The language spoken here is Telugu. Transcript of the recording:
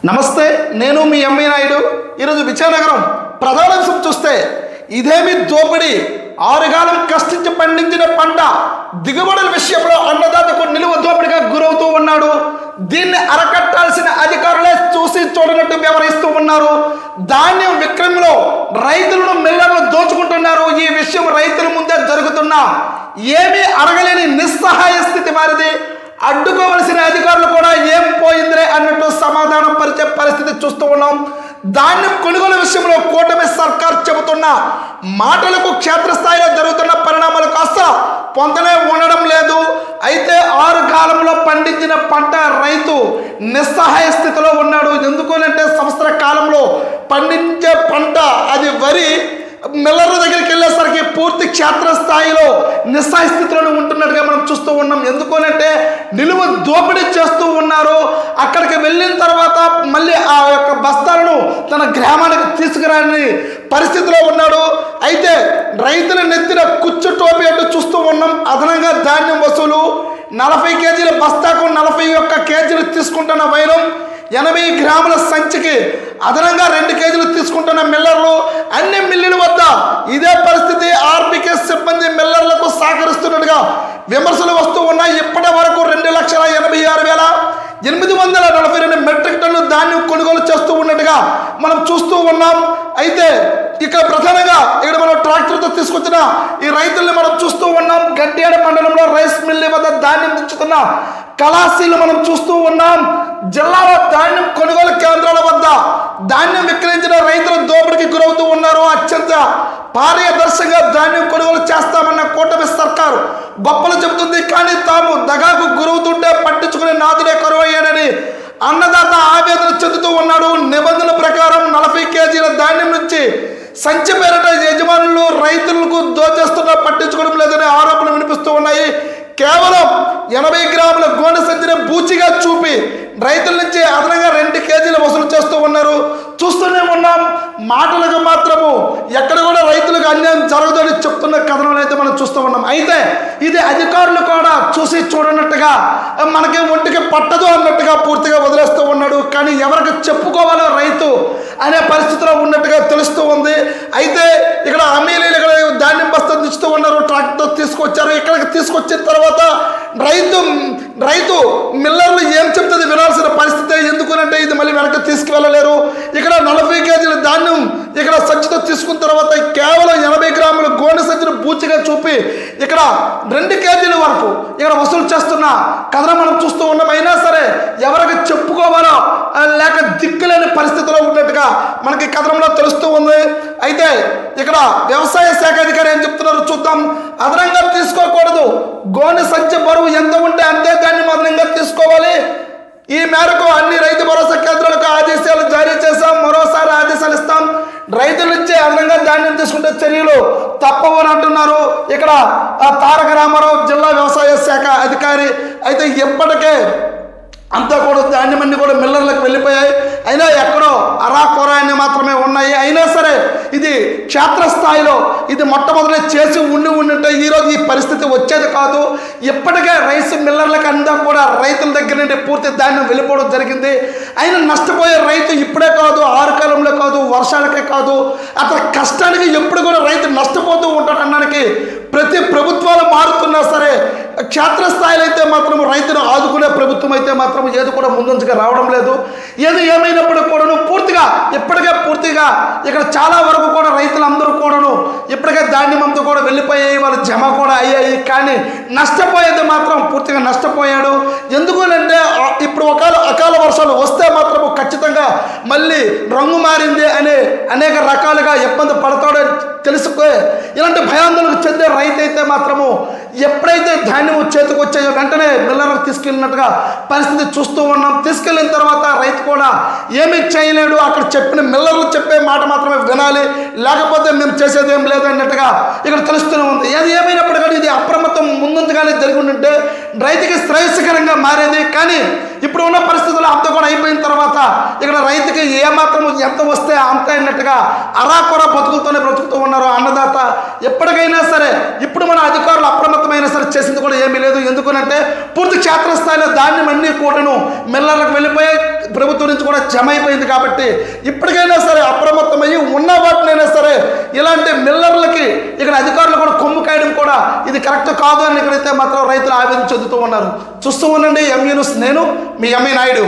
నమస్తే, నేను మీ ఎంవి నాయుడు. ఈరోజు విజయనగరం ప్రధానాంశం చూస్తే ఇదేమి దోపిడీ, ఆరుగాలం కష్టించి పండించిన పంట దిగుబడుల విషయంలో అన్నదాతకు నిలువ దోపిడీగా గురవుతూ ఉన్నాడు. దీన్ని అరకట్టాల్సిన అధికారులే చూసి చూడనట్టు వ్యవహరిస్తూ ఉన్నారు. ధాన్యం విక్రయంలో రైతులను మిల్లర్లు దోచుకుంటున్నారు. ఈ విషయం రైతుల ముందే జరుగుతున్నా ఏమీ అడగలేని నిస్సహాయ స్థితి వారిది. అడ్డుకోవలసిన అధికారులు కూడా ఏం పోయిందిరే అన్నట్టు సమాధానం పరిచే పరిస్థితి చూస్తూ ఉన్నాం. ధాన్యం కొనుగోలు విషయంలో కూటమి సర్కార్ చెబుతున్న మాటలకు క్షేత్రస్థాయిలో జరుగుతున్న పరిణామాలు కాస్త పొందనే ఉండడం లేదు. అయితే 6 కాలంలో పండించిన పంట రైతు నిస్సహాయ స్థితిలో ఉన్నాడు. ఎందుకనంటే సంవత్సర కాలంలో పండించే పంట అది వరి మిల్లర్ల దగ్గరికి వెళ్ళేసరికి పూర్తి క్షేత్రస్థాయిలో నిస్సహాయ స్థితిలోనే ఉంటున్నట్టుగా మనం చూస్తూ ఉన్నాం. ఎందుకనంటే నిలువ దోపిడీ చేస్తూ ఉన్నారు. అక్కడికి వెళ్ళిన తర్వాత మళ్ళీ ఆ యొక్క బస్తాలను తన గ్రామానికి తీసుకురాని పరిస్థితిలో ఉన్నాడు. అయితే రైతుల నెత్తిన కుచ్చు టోపీ అంటూ చూస్తూ ఉన్నాం. అదనంగా ధాన్యం వసూలు 40 కేజీల బస్తాకు 41 కేజీలు తీసుకుంటున్న వైరం, 80 గ్రాముల సంచికి అదనంగా 2 కేజీలు తీసుకుంటున్న మిల్లర్లు. అన్ని మిల్లుల వద్ద ఇదే పరిస్థితి. ఆర్బీకే సిబ్బంది మిల్లర్లకు సహకరిస్తున్నట్టుగా విమర్శలు వస్తూ ఉన్నాయి. ఇప్పటి వరకు 2,86,842 మెట్రిక్ టన్నులు ధాన్యం కొనుగోలు చేస్తూ ఉన్నట్టుగా మనం చూస్తూ ఉన్నాం. అయితే ఇక్కడ ప్రధానంగా ఇక్కడ మనం ట్రాక్టర్తో తీసుకొచ్చిన ఈ రైతుల్ని మనం చూస్తూ ఉన్నాం. గట్టియాడ మండలంలో రైస్ మిల్లి వద్ద ధాన్యం దించుతున్న కళాశీలు మనం చూస్తూ ఉన్నాం. జిల్లాలో ధాన్యం కొనుగోలు కేంద్రాల వద్ద ధాన్యం విక్రయించిన రైతులు దోపిడీకి గురవుతూ ఉన్నారు. అత్యంత పారదర్శకంగా ధాన్యం కొనుగోలు చేస్తామన్న కూటమి సర్కారు గొప్పలు చెబుతుంది. కానీ తాము దగాకు గురవుతుంటే పట్టించుకునే నాదుడే కరువయ్యాడని అన్నదాత ఆవేదన చెందుతూ ఉన్నాడు. నిబంధనల ప్రకారం 40 కేజీల ధాన్యం నుంచి సంచి పేరిట యజమానులు రైతులకు దోచేస్తున్నా పట్టించుకోవడం లేదనే ఆరోపణలు వినిపిస్తూ ఉన్నాయి. కేవలం 80 గ్రాముల గోనె సంచిని బూచిగా చూపి రైతుల నుంచి అదనంగా 2 కేజీలు వసూలు చేస్తూ ఉన్నారు. చూస్తూనే ఉన్నాం. మాటలకు మాత్రము ఎక్కడ కూడా రైతులకు అన్యాయం జరగదని చెప్తున్న కథనాలు అయితే మనం చూస్తూ ఉన్నాం. అయితే ఇది అధికారులు కూడా చూసి చూడనట్టుగా మనకి ఒంటికి పట్టదు అన్నట్టుగా పూర్తిగా వదిలేస్తూ ఉన్నాడు. కానీ ఎవరికి చెప్పుకోవాలో రైతు అనే పరిస్థితిలో ఉన్నట్టుగా తెలుస్తూ ఉంది. అయితే ఇక్కడ అమీలీలు ఇక్కడ ధాన్యం బస్తా దించుతూ ఉన్నారు. ట్రాక్టర్తో తీసుకొచ్చారు. ఇక్కడికి తీసుకొచ్చిన తర్వాత రైతు మిల్లర్లు ఏం చెప్తుంది వినాల్సిన పరిస్థితి. ఎందుకనంటే ఇది మళ్ళీ వెనక్కి తీసుకువెళ్ళలేరు. ఇక్కడ 40 కేజీల ధాన్యం ఇక్కడ సంచితో తీసుకున్న తర్వాత కేవలం 80 గ్రాముల గోనె సంచిని బూచిగా చూపి ఇక్కడ 2 కేజీల వరకు ఇక్కడ వసూలు చేస్తున్న కథను మనం చూస్తూ ఉన్నాం. అయినా సరే ఎవరికి చెప్పుకోవాలో లేక దిక్కులేని పరిస్థితిలో ఉన్నట్టుగా మనకి కథనంలో తెలుస్తూ ఉంది. అయితే ఇక్కడ వ్యవసాయ శాఖ అధికారి ఏం చెప్తున్నారో చూద్దాం. అదనంగా తీసుకోకూడదు. గోనె సంచి బరువు ఎంత ఉంటే అంతే దాన్ని అదనంగా తీసుకోవాలి. ఈ మేరకు అన్ని రైతు భరోసా కేంద్రాలకు ఆదేశాలు జారీ చేశాం. మరోసారి ఆదేశాలు ఇస్తాం. రైతుల నుంచి అదనంగా ధాన్యం తీసుకుంటే చర్యలు తప్పవు అని అంటున్నారు ఇక్కడ తారక రామారావు జిల్లా వ్యవసాయ శాఖ అధికారి. అయితే ఇప్పటికే అంతా కూడా ధాన్యం అన్ని కూడా మిల్లర్లకు వెళ్ళిపోయాయి. అయినా ఎక్కడో అరాకొరా అని మాత్రమే ఉన్నాయి. అయినా సరే ఇది క్షేత్రస్థాయిలో ఇది మొట్టమొదటి చేసి ఉంటే ఈరోజు ఈ పరిస్థితి వచ్చేది కాదు. ఇప్పటికే రైస్ మిల్లర్లకు అంతా కూడా రైతుల దగ్గర నుండి పూర్తి ధాన్యం వెళ్ళిపోవడం జరిగింది. అయినా నష్టపోయే రైతు ఇప్పుడే కాదు, 6 కాలంలో కాదు, వర్షాలకే కాదు, అతని కష్టానికి ఎప్పుడు కూడా రైతు నష్టపోతూ ఉంటాడు అనడానికి ప్రతి ప్రభుత్వాలు మారుతున్నా సరే క్షేత్రస్థాయిలో అయితే మాత్రం రైతును ఆదుకునే ప్రభుత్వం అయితే మాత్రం ఏది కూడా ముందుగా రావడం లేదు. ఏది ఏమైనప్పుడు కూడాను ఇప్పటికే పూర్తిగా ఇక్కడ చాలా వరకు కూడా రైతులందరూ కూడాను ఇప్పటికే ధాన్యం అంతా కూడా వెళ్ళిపోయాయి, వాళ్ళు జమ కూడా అయ్యాయి. కానీ నష్టపోయేది మాత్రం పూర్తిగా నష్టపోయాడు. ఎందుకనంటే ఇప్పుడు అకాల వర్షాలు వస్తే మాత్రము ఖచ్చితంగా మళ్ళీ రంగు మారింది అనే అనేక రకాలుగా ఇబ్బంది పడతాడని తెలుసుకో ఇలాంటి భయాందోళనకు చెందే రైతు అయితే మాత్రము ఎప్పుడైతే ధాన్యం చేతికి వచ్చాయో వెంటనే మిల్లర్లకు తీసుకెళ్ళినట్టుగా పరిస్థితి చూస్తూ ఉన్నాం. తీసుకెళ్ళిన తర్వాత రైతు కూడా ఏమీ చేయలేడు. అక్కడ చెప్పిన మిల్లర్లు చెప్పే మాట మాత్రమే వినాలి, లేకపోతే మేము చేసేది ఏం లేదు అన్నట్టుగా ఇక్కడ తెలుస్తూనే ఉంది. ఏది ఏమైనప్పుడు కానీ ఇది అప్రమత్తం ముందుగానే జరిగి ఉంటే రైతుకి శ్రేయస్కరంగా మారేది. కానీ ఇప్పుడు ఉన్న పరిస్థితుల్లో అంతా కూడా అయిపోయిన తర్వాత ఇక్కడ రైతుకి ఏమాత్రం ఎంత వస్తే అంత అన్నట్టుగా అరాకొర బతుకులతోనే బ్రతుకుతూ ఉన్నారు అన్నదాత. ఎప్పటికైనా సరే ఇప్పుడు మన అధికారులు అప్రమత్తమైన సరే చేసింది కూడా ఏమీ లేదు. ఎందుకనంటే పూర్తి క్షేత్రస్థాయిలో ధాన్యం అన్నీ కూడాను మిల్లర్లకు వెళ్ళిపోయి ప్రభుత్వం నుంచి కూడా జమ అయిపోయింది. కాబట్టి ఇప్పటికైనా సరే అప్రమత్తమయ్యి ఉన్న వాటినైనా సరే ఇలాంటి మిల్లర్లకి ఇక్కడ అధికారులు కూడా కొమ్ము కాయడం కూడా ఇది కరెక్ట్ కాదు అని ఇక్కడైతే మాత్రం రైతులు ఆవేదన చెందుతూ ఉన్నారు. చూస్తూ ఉండండి ఎంఈ న్యూస్. నేను మీ ఎంఈ నాయుడు.